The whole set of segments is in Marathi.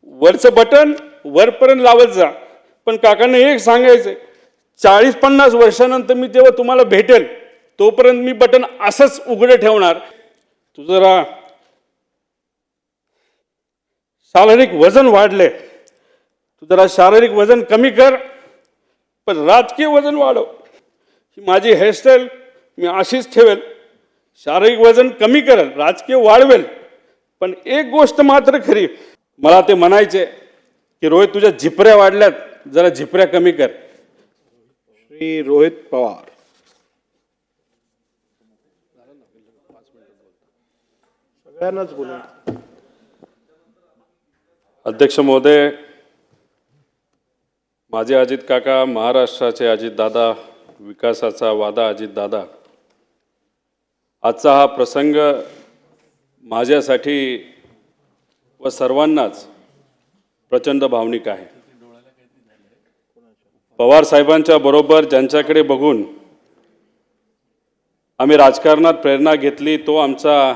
वरचं बटन वरपर्यंत लावत जा. पण काकांना एक सांगायचं, 40-50 वर्षानंतर मी जेव्हा तुम्हाला भेटेल तोपर्यंत मी बटन असंच उघडं ठेवणार. तू जरा शारीरिक वजन वाढले, तू जरा शारीरिक वजन कमी कर, पण राजकीय वजन वाढव. ही माझी हेअरस्टाईल मी अशीच ठेवेल. शारीरिक वजन कमी करेल, राजकीय वाढवेल. पण एक गोष्ट मात्र खरी, मला ते म्हणायचे की रोहित तुझ्या झिपऱ्या वाढल्यात, जरा झिपऱ्या कमी कर. श्री रोहित पवार. सगळ्यांनाच बोला. अध्यक्ष महोदय, माझे अजित काका, महाराष्ट्राचे अजित दादा, विकासाचा वादा अजित दादा. आजचा हा प्रसंग माझ्यासाठी व सर्वांनाच प्रचंड भावनिक आहे. पवार साहेबांच्या बरोबर ज्यांच्याकडे बघून आम्ही राजकारणात प्रेरणा घेतली, तो आमचा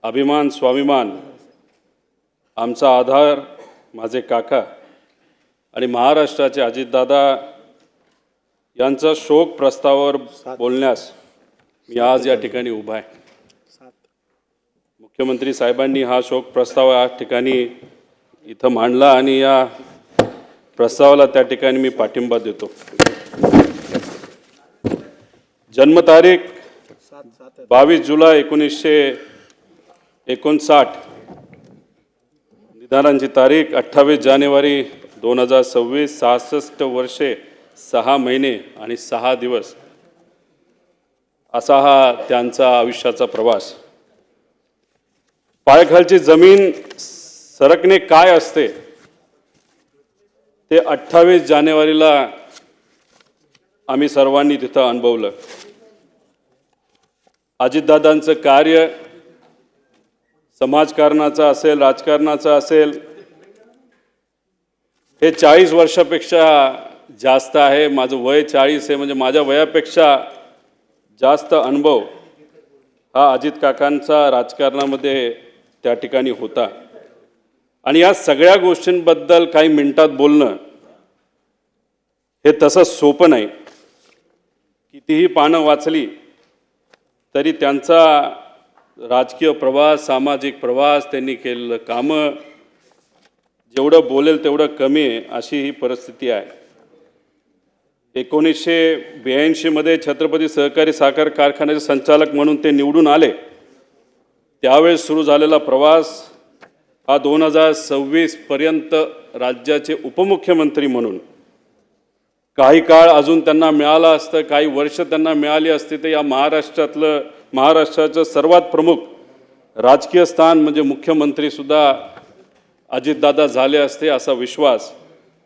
अभिमान, स्वाभिमान, आमचा आधार माझे काका आणि महाराष्ट्राचे अजितदादा यांचा शोक प्रस्तावावर बोलण्यास मी आज या ठिकाणी उभा आहे. मुख्यमंत्री साहेबांनी हा शोक प्रस्ताव या ठिकाणी इथं मांडला आणि या प्रस्तावाला त्या ठिकाणी मी पाठिंबा देतो. जन्मतारीख 22 जुलै 1959, निधनाची तारीख 28 जानेवारी 2026, 66 वर्षे 6 महिने आणि 6 दिवस असा हा त्यांचा आयुष्याचा प्रवास. पायाखालची जमीन सरकणे काय असते ते 28 जानेवारीला आम्ही सर्वांनी तिथं अनुभवलं. अजितदादांचं कार्य समाजकारणाचं असेल, राजकारणाचं असेल, हे 40 वर्षापेक्षा जास्त आहे. माझं वय 40 आहे, म्हणजे माझ्या वयापेक्षा जास्त अनुभव हा अजित काकांचा राजकारणामध्ये त्या ठिकाणी होता. आणि या सगळ्या गोष्टींबद्दल काही मिनिटात बोलणं हे तसं सोपं नाही. कितीही पानं वाचली तरी त्यांचा राजकीय प्रवास, सामाजिक प्रवास, त्यांनी केलेलं कामं, जेवढं बोलेल तेवढं कमी आहे, अशी ही परिस्थिती आहे. 1982 मध्ये छत्रपती सहकारी साखर कारखान्याचे संचालक म्हणून ते निवडून आले. त्यावेळेस सुरू झालेला प्रवास हा 2026 पर्यंत राज्याचे उपमुख्यमंत्री म्हणून काही काळ अजून त्यांना मिळालं असतं, काही वर्ष त्यांना मिळाली असती तर या महाराष्ट्राचं सर्वात प्रमुख राजकीय स्थान म्हणजे मुख्यमंत्रीसुद्धा अजितदादा झाले असते, असा विश्वास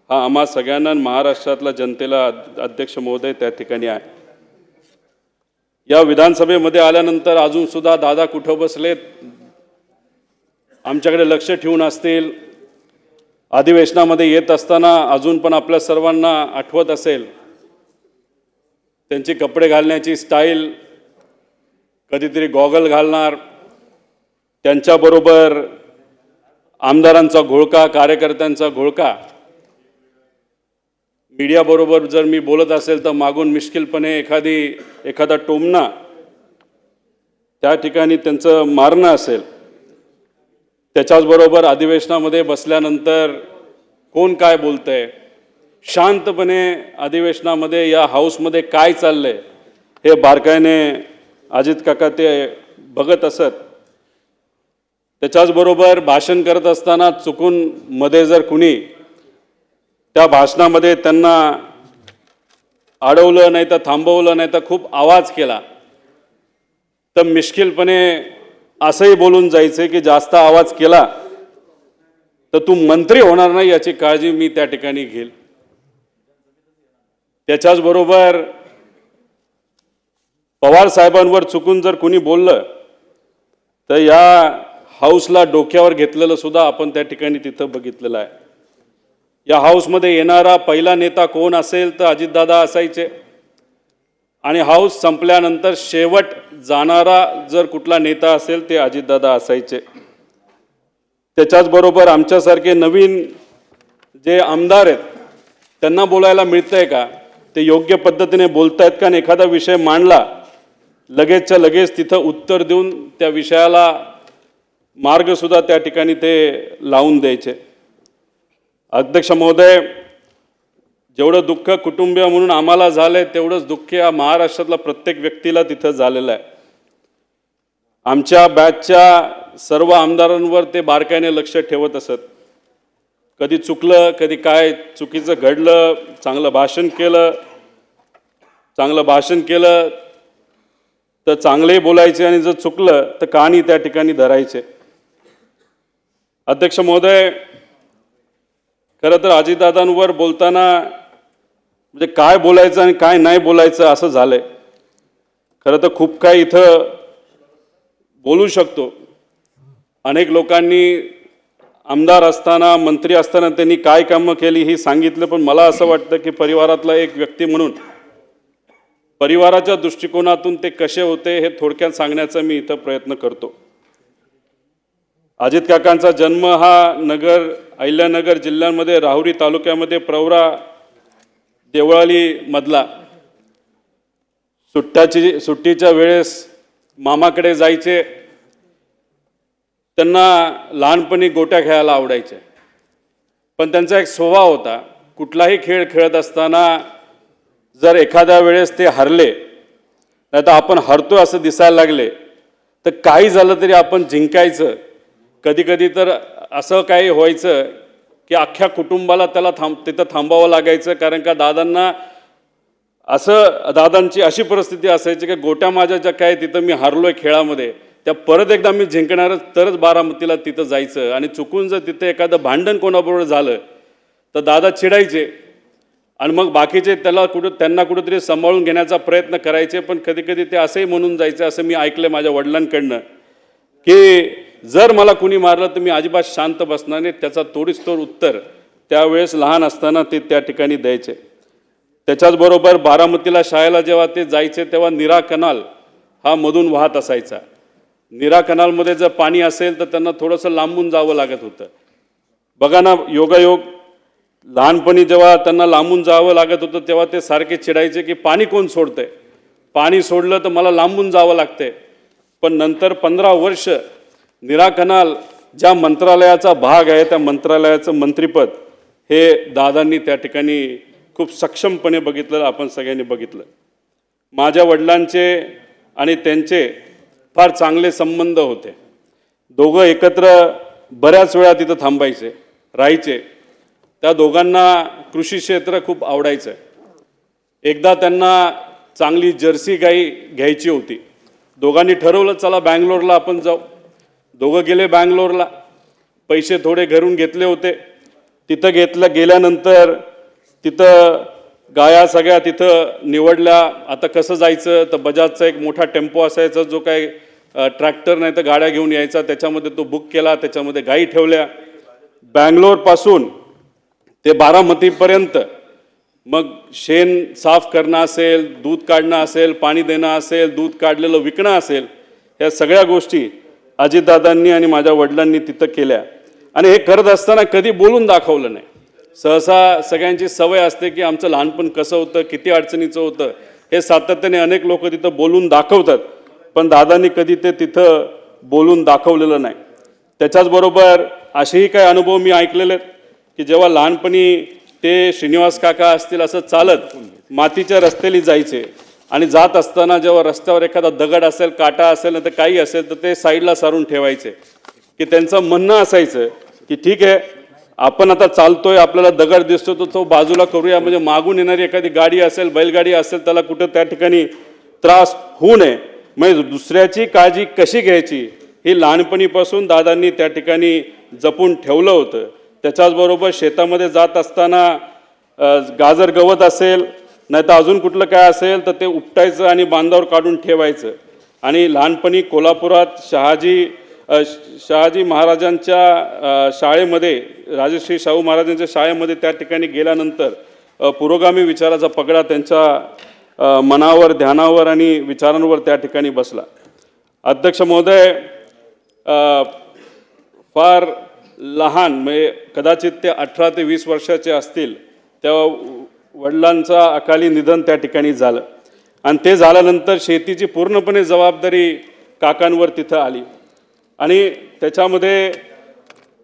हा आम्हा सगळ्यांना, महाराष्ट्रातल्या जनतेला अध्यक्ष महोदय त्या ठिकाणी आहे. या विधानसभेमध्ये आल्यानंतर अजूनसुद्धा दादा कुठं बसलेत आमच्याकडे लक्ष ठेवून असतील. अधिवेशनामध्ये येत असताना अजून पण आपल्या सर्वांना आठवत असेल त्यांची कपडे घालण्याची स्टाईल, कधीतरी गॉगल घालणार, त्यांच्याबरोबर आमदारांचा घोळका, कार्यकर्त्यांचा घोळका. मीडियाबरोबर जर मी बोलत असेल तर मागून मिश्किलपणे एखादा टोमणा, त्या ठिकाणी त्यांचं मारणं असेल. त्याच्याचबरोबर अधिवेशनामध्ये बसल्यानंतर कोण काय बोलतंय, शांतपणे अधिवेशनामध्ये या हाऊसमध्ये काय चाललंय हे बारकाईने अजित काका ते बघत असत. त्याच्याचबरोबर भाषण करत असताना चुकून मध्ये जर कुणी त्या भाषणामध्ये त्यांना अडवलं नाही तर थांबवलं नाही तर खूप आवाज केला तर मिश्किलपणे असंही बोलून जायचे की जास्त आवाज केला तर तू मंत्री होणार नाही याची काळजी मी त्या ठिकाणी घेईल. त्याच्याचबरोबर पवार साहेबांवर चुकून जर कोणी बोललं तर या हाऊसला डोक्यावर घेतलेलं सुद्धा आपण त्या ठिकाणी तिथं बघितलेलं आहे. या हाऊसमध्ये येणारा पहिला नेता कोण असेल तर अजितदादा असायचे आणि हाऊस संपल्यानंतर शेवट जाणारा जर कुठला नेता असेल ते अजितदादा असायचे. त्याच्याचबरोबर आमच्यासारखे नवीन जे आमदार आहेत त्यांना बोलायला मिळतंय का, ते योग्य पद्धतीने बोलतायत का, आणि एखादा विषय मांडला लगेचच्या लगेच तिथं उत्तर देऊन त्या विषयाला मार्गसुद्धा त्या ठिकाणी ते लावून द्यायचे. अध्यक्ष महोदय, जेवढं दुःख कुटुंबीय म्हणून आम्हाला झालंय तेवढंच दुःख या महाराष्ट्रातला प्रत्येक व्यक्तीला तिथं झालेलं आहे. आमच्या बॅचच्या सर्व आमदारांवर ते बारकाईने लक्ष ठेवत असत. कधी चुकलं, कधी काय चुकीचं घडलं, चांगलं भाषण केलं तर चांगले बोलायचे, आणि जर चुकलं तर कहाणी त्या ठिकाणी धरायचे. अध्यक्ष महोदय, खरं तर अजितदादांवर बोलताना म्हणजे काय बोलायचं आणि काय नाही बोलायचं असं झालंय. खरं तर खूप काही इथं बोलू शकतो. अनेक लोकांनी आमदार असताना, मंत्री असताना त्यांनी काय कामं केली ही सांगितलं, पण मला असं वाटतं की परिवारातला एक व्यक्ती म्हणून परिवाराच्या दृष्टिकोनातून ते कसे होते हे थोडक्यात सांगण्याचा मी इथं प्रयत्न करतो. अजित काकांचा जन्म हा अहिल्यानगर जिल्ह्यामध्ये राहुरी तालुक्यामध्ये प्रवरा देवळाली मधला. सुट्टीच्या वेळेस मामाकडे जायचे. त्यांना लहानपणी गोट्या खेळायला आवडायचे, पण त्यांचा एक स्वभाव होता, कुठलाही खेळ खेळत असताना जर एखाद्या वेळेस ते हरले, नाही तर आपण हरतोय असं दिसायला लागले, तर काही झालं तरी आपण जिंकायचं. कधी कधी तर असं काही व्हायचं की अख्ख्या कुटुंबाला त्याला तिथं थांबावं लागायचं, कारण का दादांची अशी परिस्थिती असायची की गोट्या माझ्या ज्या काय तिथं मी हारलोय खेळामध्ये, त्या परत एकदा मी जिंकणारच, तरच बारामतीला तिथं जायचं. आणि चुकून जर तिथं एखादं भांडण कोणाबरोबर झालं तर दादा चिडायचे, आणि मग बाकीचे त्यांना कुठेतरी सांभाळून घेण्याचा प्रयत्न करायचे. पण कधी कधी ते असंही म्हणून जायचे, असं मी ऐकलं माझ्या वडिलांकडनं, की जर मला कुणी मारलं तर मी अजिबात शांत बसणार नाही, त्याचा तोडीसतोड उत्तर त्यावेळेस लहान असताना ते त्या ठिकाणी द्यायचे. त्याच्याचबरोबर बारामतीला शाळेला जेव्हा ते जायचे तेव्हा नीरा कनाल हा मधून वाहत असायचा. नीरा कनालमध्ये जर पाणी असेल तर त्यांना थोडंसं लांबून जावं लागत होतं. बघा ना, योगायोग, लहानपणी जेव्हा त्यांना लांबून जावं लागत होतं तेव्हा ते सारखे चिडायचे की पाणी कोण सोडतंय, पाणी सोडलं तर मला लांबून जावं लागतंय. पण नंतर 15 वर्ष नीरा कनाल ज्या मंत्रालयाचा भाग आहे त्या मंत्रालयाचं मंत्रिपद हे दादांनी त्या ठिकाणी खूप सक्षमपणे बघितलं, आपण सगळ्यांनी बघितलं. माझ्या वडिलांचे आणि त्यांचे फार चांगले संबंध होते. दोघं एकत्र बऱ्याच वेळा तिथं थांबायचे, राहायचे. त्या दोघांना कृषी क्षेत्र खूप आवडायचं. एकदा त्यांना चांगली जर्सी गाई घ्यायची होती. दोघांनी ठरवलं, चला बँगलोरला आपण जाऊ. दोघं गेले बँगलोरला. पैसे थोडे घरून घेतले होते. तिथं गेल्यानंतर तिथं गाया सगळ्या तिथं निवडल्या. आता कसं जायचं, तर बजाजचा एक मोठा टेम्पो असायचा, जो काय ट्रॅक्टर नाही तर गाड्या घेऊन यायचा, त्याच्यामध्ये तो बुक केला, त्याच्यामध्ये गाई ठेवल्या. बँगलोरपासून ते बारामतीपर्यंत मग शेण साफ करणं असेल, दूध काढणं असेल, पाणी देणं असेल, दूध काढलेलं विकणं असेल, या सगळ्या गोष्टी अजितदादांनी आणि माझ्या वडिलांनी तिथं केल्या. आणि हे करत असताना कधी बोलून दाखवलं नाही. सहसा सगळ्यांची सवय असते की आमचं लहानपण कसं होतं, किती अडचणीचं होतं, हे सातत्याने अनेक लोक तिथं बोलून दाखवतात, पण दादांनी कधी ते तिथं बोलून दाखवलेलं नाही. त्याच्याचबरोबर असेही काही अनुभव मी ऐकलेले आहेत की जेव्हा लहानपणी ते श्रीनिवास काका असतील असं चालत मातीच्या रस्त्याने जायचे, आणि जात असताना जेव्हा रस्त्यावर एखादा दगड असेल, काटा असेल ना तर काही असेल तर ते साईडला सारून ठेवायचे. की त्यांचं म्हणणं असायचं की ठीक आहे, आपण आता चालतोय, आपल्याला दगड दिसतो तर तो बाजूला करूया, म्हणजे मागून येणारी एखादी गाडी असेल, बैलगाडी असेल, त्याला कुठं त्या ठिकाणी त्रास होऊ नये. म्हणजे दुसऱ्याची काळजी कशी घ्यायची ही लहानपणीपासून दादांनी त्या ठिकाणी जपून ठेवलं होतं. त्याच्याचबरोबर शेतामध्ये जात असताना गाजर गवत असेल नाही तर अजून कुठलं काय असेल तर ते उपटायचं आणि बांधावर काढून ठेवायचं. आणि लहानपणी कोल्हापुरात शहाजी महाराजांच्या शाळेमध्ये, राजश्री शाहू महाराजांच्या शाळेमध्ये त्या ठिकाणी गेल्यानंतर पुरोगामी विचाराचा पगडा त्यांच्या मनावर, ध्यानावर आणि विचारांवर त्या ठिकाणी बसला. अध्यक्ष महोदय, फार लहान म्हणजे कदाचित ते 18 ते 20 वर्षाचे असतील तेव्हा वडिलांचा अकाली निधन त्या ठिकाणी झालं आणि ते झाल्यानंतर शेतीची पूर्णपणे जबाबदारी काकांवर तिथं आली आणि त्याच्यामध्ये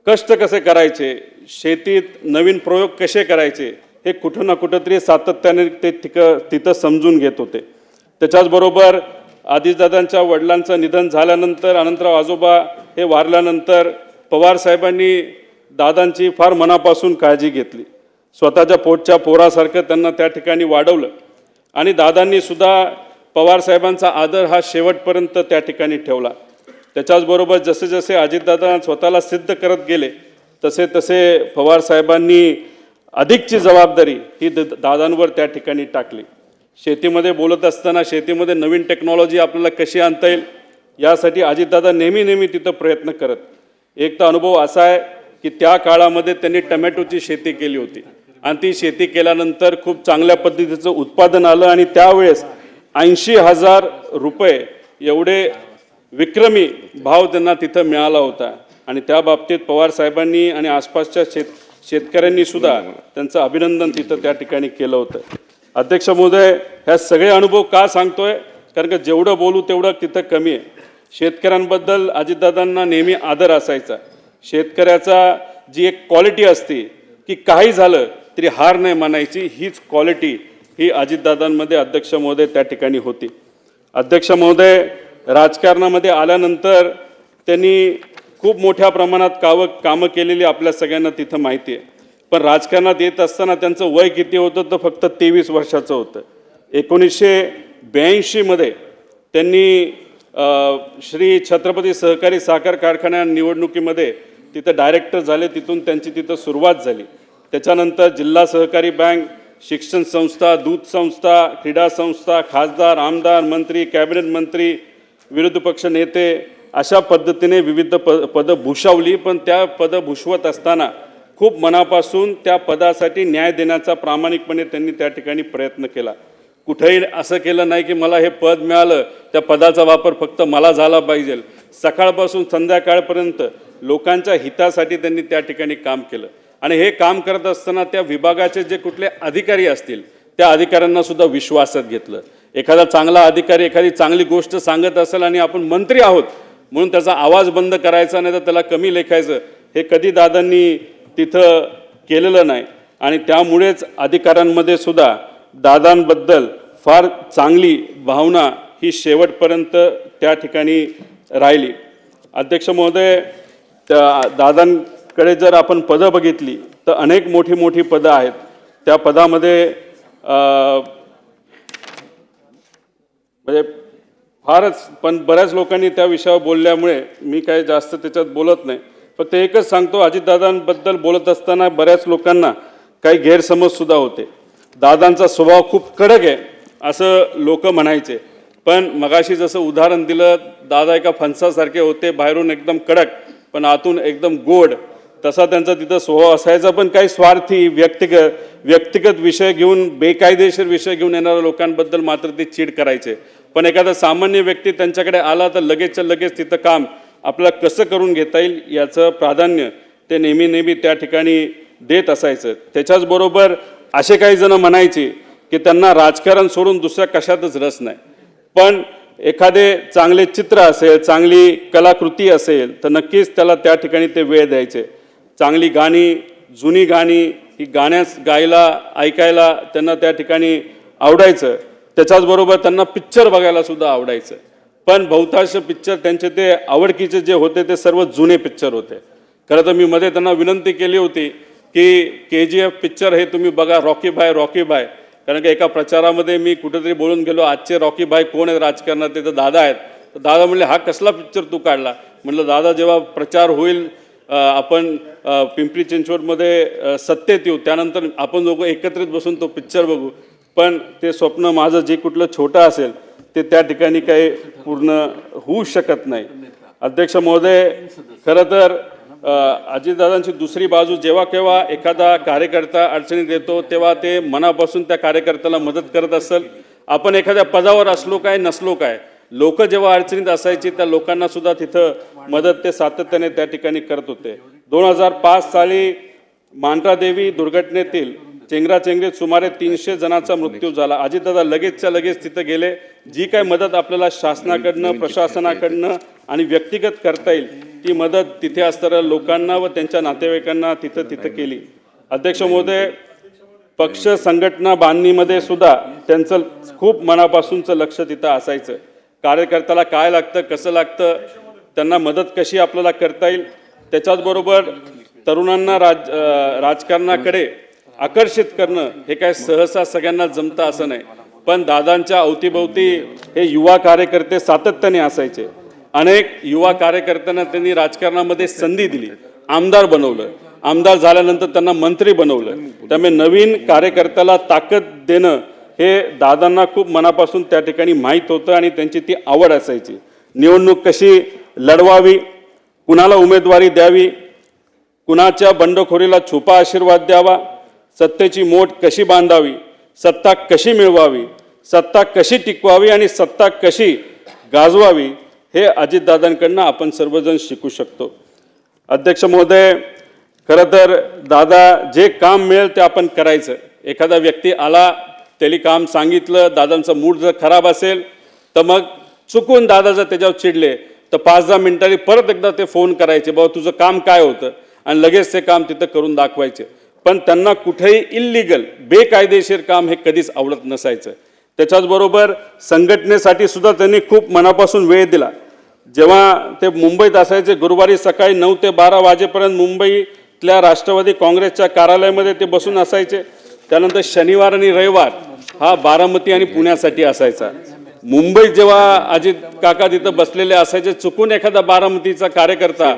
कष्ट कसे करायचे, शेतीत नवीन प्रयोग कसे करायचे हे कुठं ना कुठंतरी सातत्याने ते तिथं समजून घेत होते. त्याच्याचबरोबर आदिदादांच्या वडिलांचं निधन झाल्यानंतर अनंतराव आजोबा हे वारल्यानंतर पवार साहेबांनी दादांची फार मनापासून काळजी घेतली. स्वतःच्या पोटच्या पोरासारखं त्यांना त्या ठिकाणी वाढवलं आणि दादांनी सुद्धा पवार साहेबांचा आदर हा शेवटपर्यंत त्या ठिकाणी ठेवला. त्याच्याचबरोबर जसे जसे अजितदादा स्वतःला सिद्ध करत गेले तसे तसे पवार साहेबांनी अधिकची जबाबदारी ही दादांवर त्या ठिकाणी टाकली. शेतीमध्ये बोलत असताना शेतीमध्ये नवीन टेक्नॉलॉजी आपल्याला कशी आणता येईल यासाठी अजितदादा नेहमी तिथं प्रयत्न करत. एक तर अनुभव असा आहे की त्या काळामध्ये त्यांनी टमॅटोची शेती केली होती आणि ती शेती केल्यानंतर खूप चांगल्या पद्धतीचं उत्पादन आलं आणि त्यावेळेस 80,000 रुपये एवढे विक्रमी भाव त्यांना तिथं मिळाला होता आणि त्या बाबतीत पवार साहेबांनी आणि आसपासच्या शेतकऱ्यांनी सुद्धा त्यांचं अभिनंदन तिथं त्या ठिकाणी केलं होतं. अध्यक्ष महोदय, ह्या सगळे अनुभव का सांगतोय कारण का जेवढं बोलू तेवढं तिथं कमी आहे. शेतकऱ्यांबद्दल अजितदादांना नेहमी आदर असायचा. शेतकऱ्याचा जी एक क्वालिटी असते की काही झालं तरी हार नाही मानायची, हीच क्वालिटी ही अजितदादांमध्ये अध्यक्ष महोदय त्या ठिकाणी होती. अध्यक्ष महोदय, राजकारणामध्ये आल्यानंतर त्यांनी खूप मोठ्या प्रमाणात कामं केलेली आपल्या सगळ्यांना तिथं माहिती आहे. पण राजकारणात येत असताना त्यांचं वय किती होतं तर फक्त 23 वर्षाचं होतं. 1982 त्यांनी श्री छत्रपती सहकारी साखर कारखान्या निवडणुकीमध्ये तिथं डायरेक्टर झाले. तिथून त्यांची तिथं सुरुवात झाली. त्याच्यानंतर जिल्हा सहकारी बँक, शिक्षण संस्था, दूध संस्था, क्रीडा संस्था, खासदार, आमदार, मंत्री, कॅबिनेट मंत्री, विरोधी पक्ष नेते अशा पद्धतीने विविध पदं भूषवली. पण त्या पदं भूषवत असताना खूप मनापासून त्या पदासाठी न्याय देण्याचा प्रामाणिकपणे त्यांनी त्या ठिकाणी प्रयत्न केला. कुठेही असं केलं नाही की मला हे पद मिळालं त्या पदाचा वापर फक्त मला झाला पाहिजे. सकाळपासून संध्याकाळपर्यंत लोकांच्या हितासाठी त्यांनी त्या ठिकाणी काम केलं आणि हे काम करत असताना त्या विभागाचे जे कुठले अधिकारी असतील त्या अधिकाऱ्यांना सुद्धा विश्वासात घेतलं. एखादा चांगला अधिकारी एखादी चांगली गोष्ट सांगत असेल आणि आपण मंत्री आहोत म्हणून त्याचा आवाज बंद करायचा नाही तर त्याला कमी लेखायचं हे कधी दादांनी तिथं केलेलं नाही आणि त्यामुळेच अधिकाऱ्यांमध्ये सुद्धा दादांबद्दल फार चांगली भावना ही शेवटपर्यंत त्या ठिकाणी राहिली. अध्यक्ष महोदय, त्या दादांकडे जर आपण पदं बघितली तर अनेक मोठी पदं आहेत. त्या पदामध्ये म्हणजे फारच पण बऱ्याच लोकांनी त्या विषयावर बोलल्यामुळे मी काही जास्त त्याच्यात बोलत नाही. फक्त एकच सांगतो, अजितदादांबद्दल बोलत असताना बऱ्याच लोकांना काही गैरसमजसुद्धा होते. दादांचा स्वभाव खूप कडक आहे असं लोक म्हणायचे. पण मगाशी जसं उदाहरण दिलं, दादा एका फणसासारखे होते, बाहेरून एकदम कडक पण आतून एकदम गोड, तसा त्यांचा तिथं स्वभाव असायचा. पण काही स्वार्थी व्यक्तिगत विषय घेऊन बेकायदेशीर विषय घेऊन येणाऱ्या लोकांबद्दल मात्र ते चीड करायचे. पण एखादा सामान्य व्यक्ती त्यांच्याकडे आला तर लगेचच्या लगेच तिथं काम आपल्याला कसं करून घेता येईल याचं प्राधान्य ते नेहमी त्या ठिकाणी देत असायचं. त्याच्याचबरोबर असे काही जण म्हणायचे की त्यांना राजकारण सोडून दुसऱ्या कशातच रस नाही. पण एखादे चांगले चित्र असेल, चांगली कलाकृती असेल तर नक्कीच त्याला त्या ठिकाणी ते वेळ द्यायचे. चांगली गाणी, जुनी गाणी ही गायला ऐकायला त्यांना त्या ठिकाणी आवडायचं. त्याच्याचबरोबर त्यांना पिक्चर बघायला सुद्धा आवडायचं. पण बहुतांश पिक्चर त्यांचे ते आवडकीचे जे होते ते सर्व जुने पिक्चर होते. खरं तर मी मध्ये त्यांना विनंती केली होती की KGF पिक्चर हे तुम्ही बघा, रॉकी बाय. कारण की एका प्रचारामध्ये मी कुठेतरी बोलून गेलो, आजचे रॉकी बाय कोण आहेत राजकारणात, ते तर दादा आहेत. तर दादा म्हणले, हा कसला पिक्चर तू काढला? म्हटलं, दादा जेव्हा प्रचार होईल, आपण पिंपरी चिंचवडमध्ये सत्तेत येऊ, त्यानंतर आपण दोघं एकत्रित बसून तो पिक्चर बघू. पण ते स्वप्न माझं जे कुठलं छोटं असेल ते त्या ठिकाणी काही पूर्ण होऊ शकत नाही. अध्यक्ष महोदय, खरं तर अजितदादांची दुसरी बाजू, जेव्हा केव्हा एखादा कार्यकर्ता अडचणीत येतो तेव्हा ते मनापासून त्या कार्यकर्त्याला मदत करत असेल. आपण एखाद्या पदावर असलो काय नसलो काय, लोक जेव्हा अडचणीत असायची त्या लोकांना सुद्धा तिथं मदत ते सातत्याने त्या ठिकाणी करत होते. 2005 साली मांढरादेवी दुर्घटनेतील चेंगराचेंगरीत सुमारे 300 जणांचा मृत्यू झाला. अजितदादा लगेचच्या लगेच तिथं गेले. जी काय मदत आपल्याला शासनाकडनं, प्रशासनाकडनं आणि व्यक्तिगत करता येईल ती मदत तिथे असणाऱ्या लोकांना व त्यांच्या नातेवाईकांना तिथं केली. अध्यक्ष महोदय, पक्ष संघटना बांधणीमध्ये सुद्धा त्यांचं खूप मनापासूनचं लक्ष तिथं असायचं. कार्यकर्त्याला काय लागतं, कसं लागतं, त्यांना मदत कशी आपल्याला करता येईल, त्याच्याचबरोबर तरुणांना राजकारणाकडे आकर्षित करणं हे काय सहसा सगळ्यांना जमतं असं नाही. पण दादांच्या अवतीभोवती हे युवा कार्यकर्ते सातत्याने असायचे. अनेक युवा कार्यकर्त्यांना त्यांनी राजकारणामध्ये संधी दिली, आमदार बनवलं. आमदार झाल्यानंतर त्यांना मंत्री बनवलं. त्यामुळे नवीन कार्यकर्त्याला ताकद देणं हे दादांना खूप मनापासून त्या ठिकाणी माहीत होतं आणि त्यांची ती आवड असायची. निवडणूक कशी लढवावी, कुणाला उमेदवारी द्यावी, कुणाच्या बंडखोरीला छुपा आशीर्वाद द्यावा, सत्तेची मोठ कशी बांधावी, सत्ता कशी मिळवावी, सत्ता कशी टिकवावी आणि सत्ता कशी गाजवावी हे अजितदादांकडनं आपण सर्वजण शिकू शकतो. अध्यक्ष महोदय, खरं तर दादा जे काम मिळेल ते आपण करायचं. एखादा व्यक्ती आला, त्याला काम सांगितलं, दादांचा मूड जर खराब असेल तर मग चुकून दादा जर त्याच्यावर चिडले तर 5-10 मिनिटांनी परत एकदा ते फोन करायचे, बाबा तुझं काम काय होतं, आणि लगेच ते काम तिथं करून दाखवायचे. पण त्यांना कुठेही इल्लीगल बेकायदेशीर काम हे कधीच आवडत नसायचं. त्याच्याचबरोबर संघटनेसाठी सुद्धा त्यांनी खूप मनापासून वेळ दिला. जेव्हा ते मुंबईत असायचे, गुरुवारी सकाळी 9 ते 12 वाजेपर्यंत मुंबईतल्या राष्ट्रवादी काँग्रेसच्या कार्यालयामध्ये ते बसून असायचे. त्यानंतर शनिवार आणि रविवार हा बारामती आणि पुण्यासाठी असायचा. मुंबईत जेव्हा अजित काका तिथं बसलेले असायचे, चुकून एखादा बारामतीचा कार्यकर्ता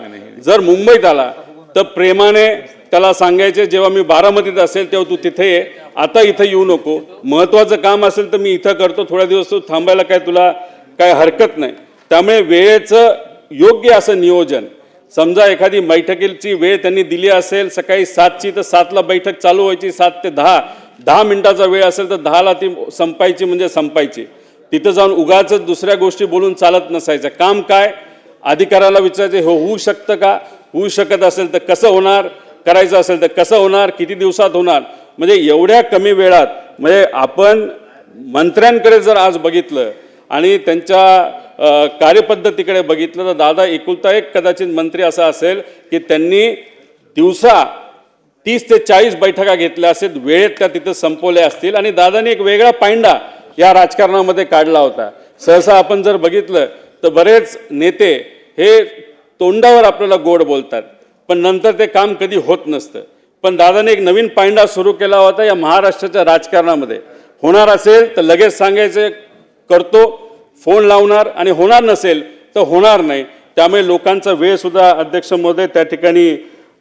जर मुंबईत आला तर प्रेमाने त्याला सांगायचे, जेव्हा मी बारामतीत असेल तेव्हा तू तिथे ये, आता इथं येऊ नको. महत्त्वाचं काम असेल तर मी इथं करतो, थोड्या दिवस तू थांबायला काय तुला काय हरकत नाही. त्यामुळे वेळेचं योग्य असं नियोजन, समजा एखादी बैठकीची वेळ त्यांनी दिली असेल सकाळी 7ची तर 7ला बैठक चालू व्हायची, 7 ते 10 मिनिटाचा वेळ असेल तर 10ला ती संपायची म्हणजे संपायची. तिथं जाऊन उगाच दुसऱ्या गोष्टी बोलून चालत नसायचं. काम काय, अधिकाऱ्याला विचारायचे, हो होऊ शकतं का, होऊ शकत असेल तर कसं होणार, करायचं असेल तर कसं होणार, किती दिवसात होणार. म्हणजे एवढ्या कमी वेळात, म्हणजे आपण मंत्र्यांकडे जर आज बघितलं आणि त्यांच्या कार्यपद्धतीकडे बघितलं तर दादा एकुलता एक कदाचित मंत्री असा असेल की त्यांनी दिवसा 30 ते 40 बैठका घेतल्या असेल, वेळेत त्या तिथं संपवल्या असतील. आणि दादाने एक वेगळा पायंडा या राजकारणामध्ये काढला होता. सहसा आपण जर बघितलं तर बरेच नेते हे तोंडावर आपल्याला गोड बोलतात पण नंतर ते काम कधी होत नसतं. पण दादाने एक नवीन पायंडा सुरू केला होता या महाराष्ट्राच्या राजकारणामध्ये. होणार असेल तर लगेच सांगायचं करतो, फोन लावणार, आणि होणार नसेल तर होणार नाही. त्यामुळे लोकांचा वेळ सुद्धा अध्यक्ष महोदय त्या ठिकाणी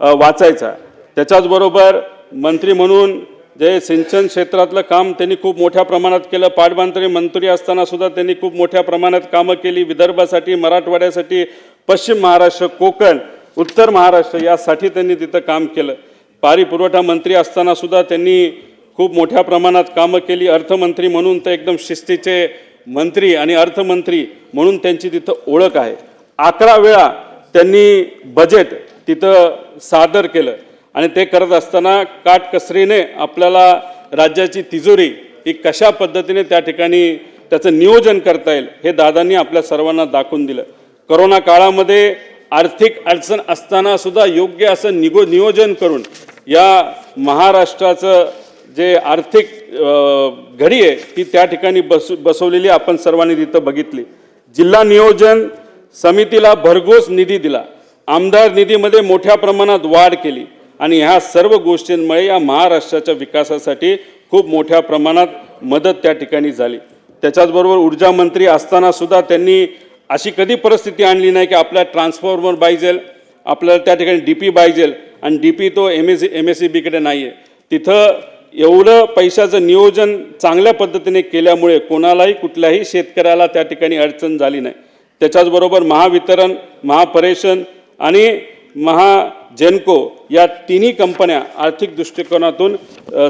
वाचायचा. त्याच्याचबरोबर मंत्री म्हणून जे सिंचन क्षेत्रातलं काम त्यांनी खूप मोठ्या प्रमाणात केलं. पाटबंधारे मंत्री असताना सुद्धा त्यांनी खूप मोठ्या प्रमाणात कामं केली. विदर्भासाठी, मराठवाड्यासाठी, पश्चिम महाराष्ट्र, कोकण, उत्तर महाराष्ट्र यासाठी त्यांनी तिथं काम केलं. पाणी पुरवठा मंत्री असताना सुद्धा त्यांनी खूप मोठ्या प्रमाणात कामं केली. अर्थमंत्री म्हणून तर एकदम शिस्तीचे मंत्री आणि अर्थमंत्री म्हणून त्यांची तिथं ओळख आहे. 11 वेळा त्यांनी बजेट तिथं सादर केलं आणि ते करत असताना काटकसरीने आपल्याला राज्याची तिजोरी ही कशा पद्धतीने त्या ठिकाणी त्याचं नियोजन करता येईल हे दादांनी आपल्या सर्वांना दाखवून दिलं. करोना काळामध्ये आर्थिक अडचण असताना सुद्धा योग्य असं नियोजन करून या महाराष्ट्राचं जे आर्थिक घडी आहे ती त्या ठिकाणी बसवलेली आपण सर्वांनी तिथं बघितली. जिल्हा नियोजन समितीला भरघोस निधी दिला. आमदार निधीमध्ये मोठ्या प्रमाणात वाढ केली आणि ह्या सर्व गोष्टींमुळे या महाराष्ट्राच्या विकासासाठी खूप मोठ्या प्रमाणात मदत त्या ठिकाणी झाली. त्याच्याचबरोबर ऊर्जा मंत्री असताना सुद्धा त्यांनी अशी कधी परिस्थिती आणली नाही की आपल्याला ट्रान्सफॉर्मर पाहिजे, आपल्याला त्या ठिकाणी DP पाहिजे आणि DP तो MSEBीकडे नाही आहे. तिथं एवढं पैशाचं नियोजन चांगल्या पद्धतीने केल्यामुळे कोणालाही कुठल्याही शेतकऱ्याला त्या ठिकाणी अडचण झाली नाही. त्याच्याचबरोबर महावितरण, महापरेषण आणि महाजेनको या तिन्ही कंपन्या आर्थिक दृष्टिकोनातून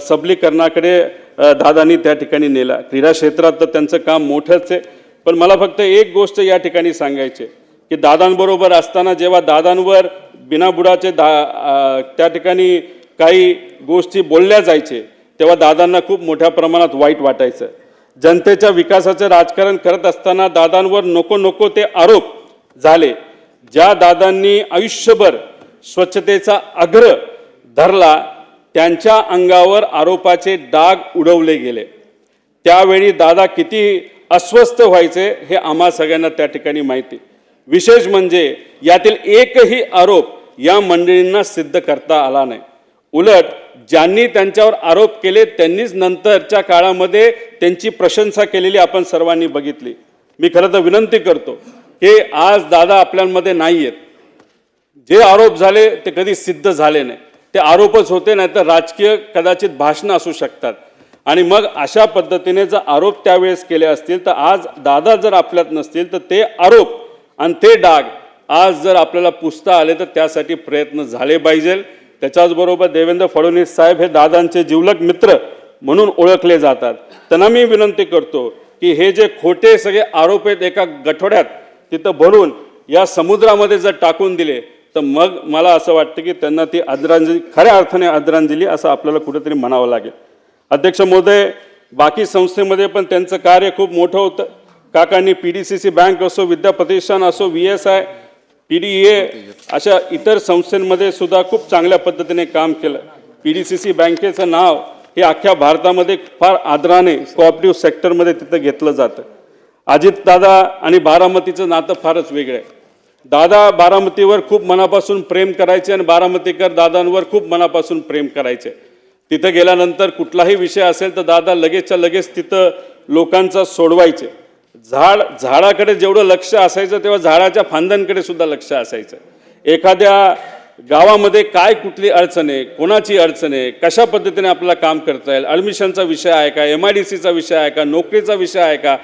सबलीकरणाकडे दादांनी त्या ठिकाणी नेला. क्रीडा क्षेत्रात तर त्यांचं काम मोठंच आहे. पण मला फक्त एक गोष्ट या ठिकाणी सांगायची की की दादांबरोबर असताना जेव्हा दादांवर बिनाबुडाचे त्या ठिकाणी काही गोष्टी बोलल्या जायचे तेव्हा दादांना खूप मोठ्या प्रमाणात वाईट वाटायचं. जनतेच्या विकासाचं राजकारण करत असताना दादांवर नको नको ते आरोप झाले. ज्या दादांनी आयुष्यभर स्वच्छतेचा अग्र धरला त्यांच्या अंगावर आरोपाचे डाग उडवले गेले. त्यावेळी दादा किती अस्वस्थ व्हायचे हे आम्हा सगळ्यांना त्या ठिकाणी माहिती. विशेष म्हणजे यातील एकही आरोप या मंडळींना सिद्ध करता आला नाही. उलट ज्यांनी त्यांच्यावर आरोप केले त्यांनीच नंतरच्या काळामध्ये त्यांची प्रशंसा केलेली आपण सर्वांनी बघितली. मी खरं तर विनंती करतो की आज दादा आपल्यामध्ये नाही आहेत. जे आरोप झाले ते कधी सिद्ध झाले नाही, ते आरोपच होते, नाही तर राजकीय कदाचित भाषणं असू शकतात. आणि मग अशा पद्धतीने जर आरोप त्यावेळेस केले असतील तर आज दादा जर आपल्यात नसतील तर ते आरोप आणि ते डाग आज जर आपल्याला पुसता आले तर त्यासाठी प्रयत्न झाले पाहिजे. त्याच्याचबरोबर देवेंद्र फडणवीस साहेब हे दादांचे जिवलग मित्र म्हणून ओळखले जातात. त्यांना मी विनंती करतो की हे जे खोटे सगळे आरोप आहेत एका गठोड्यात तिथं भरून या समुद्रामध्ये जर टाकून दिले तर मग मला असं वाटतं की त्यांना ती आदरांजली, खऱ्या अर्थाने आदरांजली असं आपल्याला कुठेतरी म्हणावं लागेल. अध्यक्ष महोदय, बाकी संस्थेमध्ये पण त्यांचं कार्य खूप मोठं होतं. काकांनी PDCC बँक असो, विद्या प्रतिष्ठान असो, VSI, PDEA अशा इतर संस्थांमध्ये सुद्धा खूप चांगल्या पद्धतीने काम केलं. PDCC बँकेचं नाव हे अख्ख्या भारतामध्ये फार आदराने कोऑपरेटिव्ह सेक्टरमध्ये तिथं घेतलं जातं. अजितदादा आणि बारामतीचं नातं फारच वेगळं आहे. दादा बारामतीवर खूप मनापासून प्रेम करायचे आणि बारामतीकर दादांवर खूप मनापासून प्रेम करायचे. तिथं गेल्यानंतर कुठलाही विषय असेल तर दादा लगेचच्या लगेच तिथं लोकांचा सोडवायचे. झाडाकडे जेवढं लक्ष असायचं तेव्हा झाडाच्या फांद्यांकडे सुद्धा लक्ष असायचं. एखाद्या गावामध्ये काय कुठली अडचण आहे, कोणाची अडचण आहे, कशा पद्धतीने आपल्याला काम करता येईल, ॲडमिशनचा विषय आहे का, MIDCचा विषय आहे का, नोकरीचा विषय आहे का,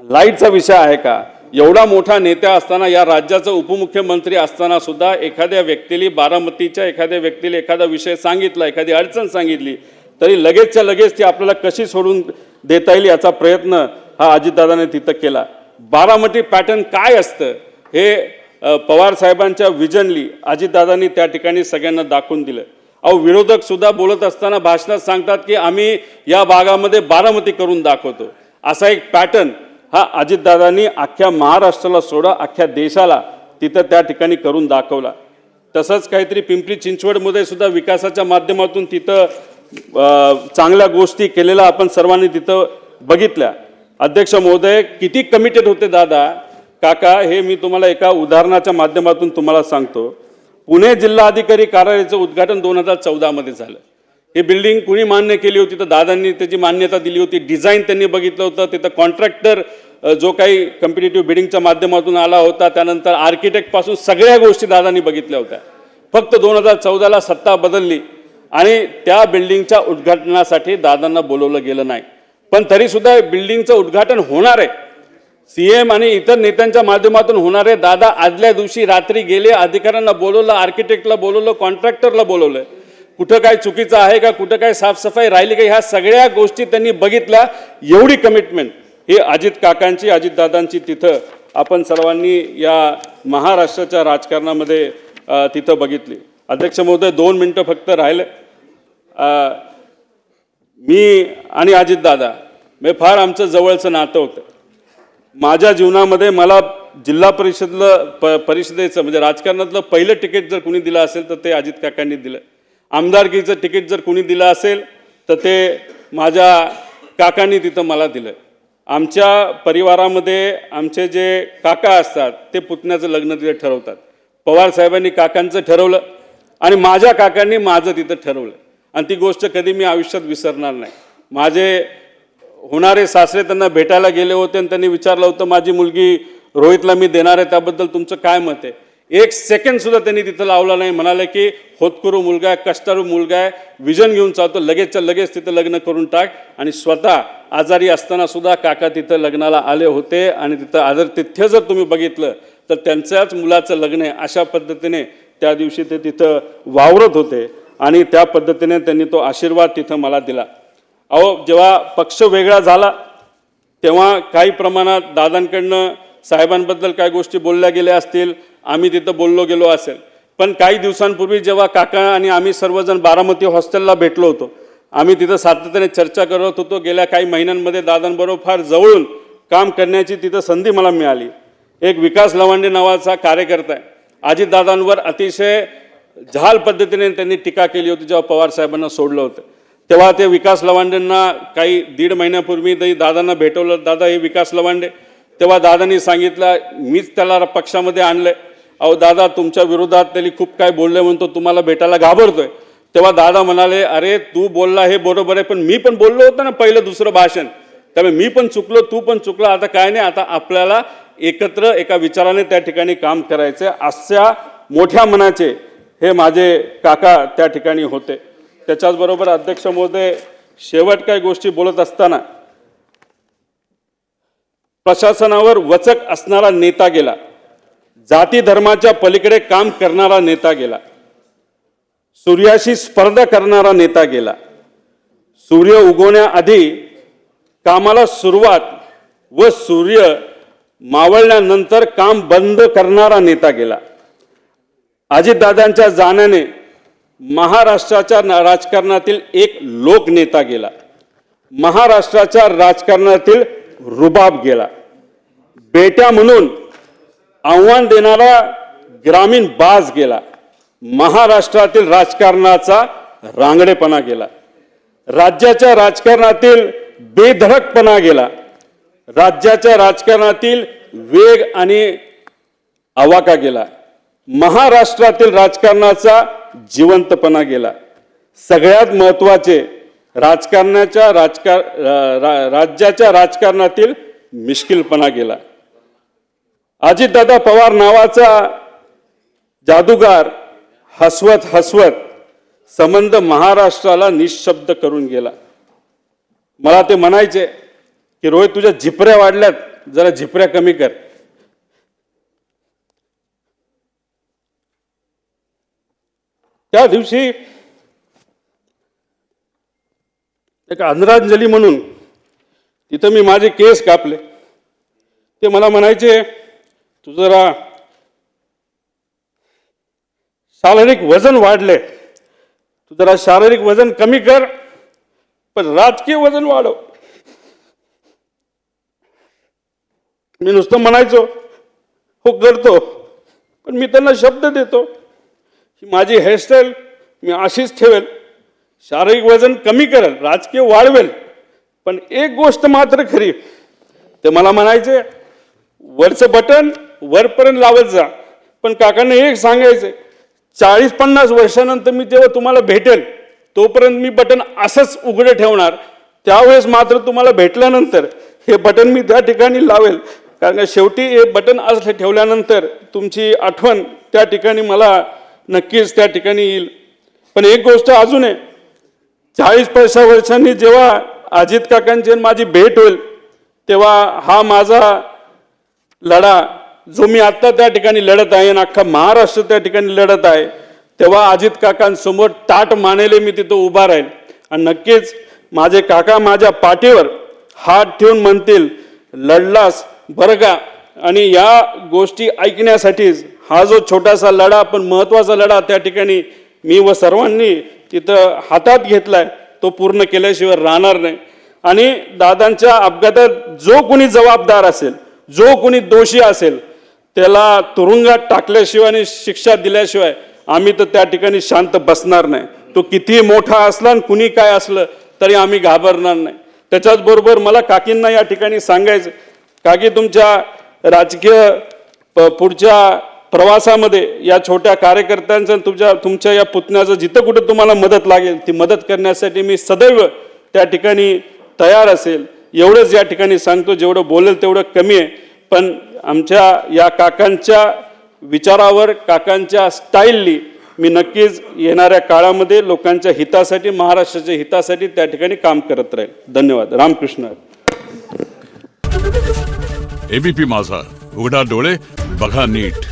लाईटचा विषय आहे का, एवढा मोठा नेता असताना, या राज्याचा उपमुख्यमंत्री असताना सुद्धा एखाद्या व्यक्तीला, बारामतीच्या एखाद्या व्यक्तीला एखादा विषय सांगितला, एखादी अडचण सांगितली तरी लगेचच्या लगेच ती आपल्याला कशी सोडून देता येईल याचा प्रयत्न हा अजितदादाने तिथं केला. बारामती पॅटर्न काय असतं हे पवार साहेबांच्या विजनली अजितदादांनी त्या ठिकाणी सगळ्यांना दाखवून दिलं. अहो, विरोधक सुद्धा बोलत असताना भाषणात सांगतात की आम्ही या भागामध्ये बारामती करून दाखवतो. असा एक पॅटर्न हा अजितदादांनी अख्ख्या महाराष्ट्राला सोडा अख्ख्या देशाला तिथं त्या ठिकाणी करून दाखवला. तसंच काहीतरी पिंपरी चिंचवडमध्ये सुद्धा विकासाच्या माध्यमातून तिथं चांगल्या गोष्टी केलेल्या आपण सर्वांनी तिथं बघितल्या. अध्यक्ष महोदय, किती कमिटेड होते दादा काका हे मी तुम्हाला एका उदाहरणाच्या माध्यमातून तुम्हाला सांगतो. पुणे जिल्हाधिकारी कार्यालयाचं उद्घाटन 2014 मध्ये झालं. ही बिल्डिंग कुणी मान्य केली होती तर दादांनी त्याची मान्यता दिली होती. डिझाईन त्यांनी बघितलं होतं. तिथं कॉन्ट्रॅक्टर जो काही कॉम्पिटिटिव्ह बिडिंगच्या माध्यमातून आला होता, त्यानंतर आर्किटेक्टपासून सगळ्या गोष्टी दादांनी बघितल्या होत्या. फक्त 2014ला सत्ता बदलली आणि त्या बिल्डिंगच्या उद्घाटनासाठी दादांना बोलवलं गेलं नाही. पण तरीसुद्धा बिल्डिंगचं उद्घाटन होणार आहे, CM आणि इतर नेत्यांच्या माध्यमातून होणार आहे. दादा आदल्या दिवशी रात्री गेले, अधिकाऱ्यांना बोलवलं, आर्किटेक्टला बोलवलं, कॉन्ट्रॅक्टरला बोलवलं. कुठं काय चुकीचं आहे का, कुठं काय साफसफाई राहिली का, ह्या सगळ्या गोष्टी त्यांनी बघितल्या. एवढी कमिटमेंट ही अजित काकांची, अजितदादांची तिथं आपण सर्वांनी या महाराष्ट्राच्या राजकारणामध्ये तिथं बघितली. अध्यक्ष महोदय, 2 मिनटं फक्त राहिले. मी आणि अजितदादा म्हणजे फार आमचं जवळचं नातं होतं. माझ्या जीवनामध्ये मला जिल्हा परिषदेचं म्हणजे राजकारणातलं पहिलं तिकीट जर कुणी दिलं असेल तर ते अजित काकांनी दिलं. आमदारकीचं तिकीट जर कुणी दिलं असेल तर ते माझ्या काकांनी तिथं मला दिलं. आमच्या परिवारामध्ये आमचे जे काका असतात ते पुतण्याचं लग्न तिथे ठरवतात. पवार साहेबांनी काकांचं ठरवलं आणि माझ्या काकांनी माझं तिथं ठरवलं आणि ती गोष्ट कधी मी आयुष्यात विसरणार नाही. माझे होणारे सासरे त्यांना भेटायला गेले होते आणि त्यांनी विचारलं होतं माझी मुलगी रोहितला मी देणार आहे, त्याबद्दल तुमचं काय मत आहे. 1 सेकंड सुद्धा त्यांनी तिथं लावला नाही. म्हणाले की होतकरू मुलगा आहे, कष्टाळू मुलगा आहे, विजन घेऊन चालतो, लगेचच्या लगेच तिथं लग्न करून टाक. आणि स्वतः आजारी असताना सुद्धा काका तिथं लग्नाला आले होते आणि तिथं आदरातिथ्य जर तुम्ही बघितलं तर त्यांच्याच मुलाचं लग्न आहे अशा पद्धतीने त्या दिवशी ते तिथं वावरत होते आणि त्या पद्धतीने त्यांनी तो आशीर्वाद तिथं मला दिला. अहो, जेव्हा पक्ष वेगळा झाला तेव्हा काही प्रमाणात दादांकडनं साहेबांबद्दल काय गोष्टी बोलल्या गेल्या असतील, आम्ही तिथं बोललो गेलो असेल. पण काही दिवसांपूर्वी जेव्हा काका आणि आम्ही सर्वजण बारामती हॉस्टेलला भेटलो होतो, आम्ही तिथं सातत्याने चर्चा करत होतो. गेल्या काही महिन्यांमध्ये दादांबरोबर फार जवळून काम करण्याची तिथं संधी मला मिळाली. एक विकास लवांडे नावाचा कार्यकर्ता आहे. अजितदादांवर अतिशय जहाल पद्धतीने त्यांनी टीका केली होती जेव्हा पवार साहेबांना सोडलं होतं. तेव्हा ते विकास लवांडेंना काही 1.5 महिन्यापूर्वी दादांना भेटवलं. दादा हे विकास लवांडे. तेव्हा दादांनी सांगितलं, मीच त्याला पक्षामध्ये आणलंय. अहो दादा, तुमच्या विरोधात त्यांनी खूप काय बोलले म्हणतो, तुम्हाला भेटायला घाबरतोय. तेव्हा दादा म्हणाले, अरे तू बोलला हे बरोबर आहे, पण मी पण बोललो होतो ना पहिलं दुसरं भाषण, त्यामुळे मी पण चुकलो, तू पण चुकला. आता काय नाही, आता आपल्याला एकत्र एका विचाराने त्या ठिकाणी काम करायचं. अशा मोठ्या मनाचे हे माझे काका त्या ठिकाणी होते. त्याच्याचबरोबर अध्यक्ष महोदय, शेवट काही गोष्टी बोलत असताना प्रशासनावर वचक असणारा नेता गेला, जाती धर्माच्या पलीकडे काम करणारा नेता गेला, सूर्याशी स्पर्धा करणारा नेता गेला, सूर्य उगवण्याआधी कामाला सुरुवात व सूर्य मावळल्यानंतर काम बंद करणारा नेता गेला. अजितदादांच्या जाण्याने महाराष्ट्राच्या राजकारणातील एक लोकनेता गेला. महाराष्ट्राच्या राजकारणातील रुबाब गेला. बेट्या म्हणून आव्हान देणारा ग्रामीण बाज गेला. महाराष्ट्रातील राजकारणाचा रांगडेपणा गेला. राज्याच्या राजकारणातील बेधडकपणा गेला. राज्याच्या राजकारणातील वेग आणि आवाका गेला. महाराष्ट्रातील राजकारणाचा जिवंतपणा गेला. सगळ्यात महत्त्वाचे, राज्याच्या राजकारणातील मिश्किलपणा गेला. अजितदादा पवार नावाचा जादूगार हसवत हसवत संबंध महाराष्ट्राला निशब्द करून गेला. मला ते म्हणायचे की रोहित, तुझ्या झिपऱ्या वाढल्यात, जरा झिपऱ्या कमी कर. त्या दिवशी एक आदरांजली म्हणून तिथं मी माझे केस कापले. ते मला म्हणायचे, तू जरा शारीरिक वजन वाढले, तू जरा शारीरिक वजन कमी कर, पण राजकीय वजन वाढव. मी नुसतं म्हणायचो हो करतो, पण मी त्यांना शब्द देतो की माझी हेअरस्टाईल मी अशीच ठेवेल, शारीरिक वजन कमी करेल, राजकीय वाढवेल. पण एक गोष्ट मात्र खरी, ते मला म्हणायचे वरचं बटन वरपर्यंत लावत जा, पण काकांना एक सांगायचं, 40-50 वर्षानंतर मी जेव्हा तुम्हाला भेटेल तोपर्यंत मी बटन असंच उघडं ठेवणार. त्यावेळेस मात्र तुम्हाला भेटल्यानंतर हे बटन मी त्या ठिकाणी लावेल, कारण शेवटी हे बटन असं ठेवल्यानंतर तुमची आठवण त्या ठिकाणी मला नक्कीच त्या ठिकाणी येईल. पण एक गोष्ट अजून आहे, 40-50 वर्षांनी जेव्हा अजित काकांची माझी भेट होईल, तेव्हा हा माझा लढा जो मी आत्ता त्या ठिकाणी लढत आहे आणि अख्खा महाराष्ट्र त्या ठिकाणी लढत आहे, तेव्हा अजित काकांसमोर ताट मानेले मी तिथं उभा राहील. आणि नक्कीच माझे काका माझ्या पाठीवर हात ठेवून म्हणतील, लढलास बरं का. आणि या गोष्टी ऐकण्यासाठीच हा जो छोटासा लढा पण महत्त्वाचा लढा त्या ठिकाणी मी व सर्वांनी तिथं हातात घेतलाय, तो पूर्ण केल्याशिवाय राहणार नाही. आणि दादांच्या अपघातात जो कोणी जबाबदार असेल, जो कोणी दोषी असेल, त्याला तुरुंगात टाकल्याशिवाय आणि शिक्षा दिल्याशिवाय आम्ही तर त्या ठिकाणी शांत बसणार नाही. तो किती मोठा असला आणि कुणी काय असलं तरी आम्ही घाबरणार नाही. त्याच्याच बरोबर मला काकींना या ठिकाणी सांगायचं, काकी तुमच्या राजकीय पुढच्या प्रवासामध्ये या छोट्या कार्यकर्त्यांचं तुमच्या या पुतण्याचं जिथं कुठं तुम्हाला मदत लागेल ती मदत करण्यासाठी मी सदैव त्या ठिकाणी तयार असेल. एवढंच या ठिकाणी सांगतो, जेवढं बोलेल तेवढं कमी आहे. पण आमच्या या काकांच्या विचारावर, काकांच्या स्टाईलनी मी नक्कीच येणाऱ्या काळामध्ये लोकांच्या हितासाठी, महाराष्ट्राच्या हितासाठी त्या ठिकाणी काम करत राहील. धन्यवाद. रामकृष्ण. एबीपी माझा, उघडा डोळे बघा नीट.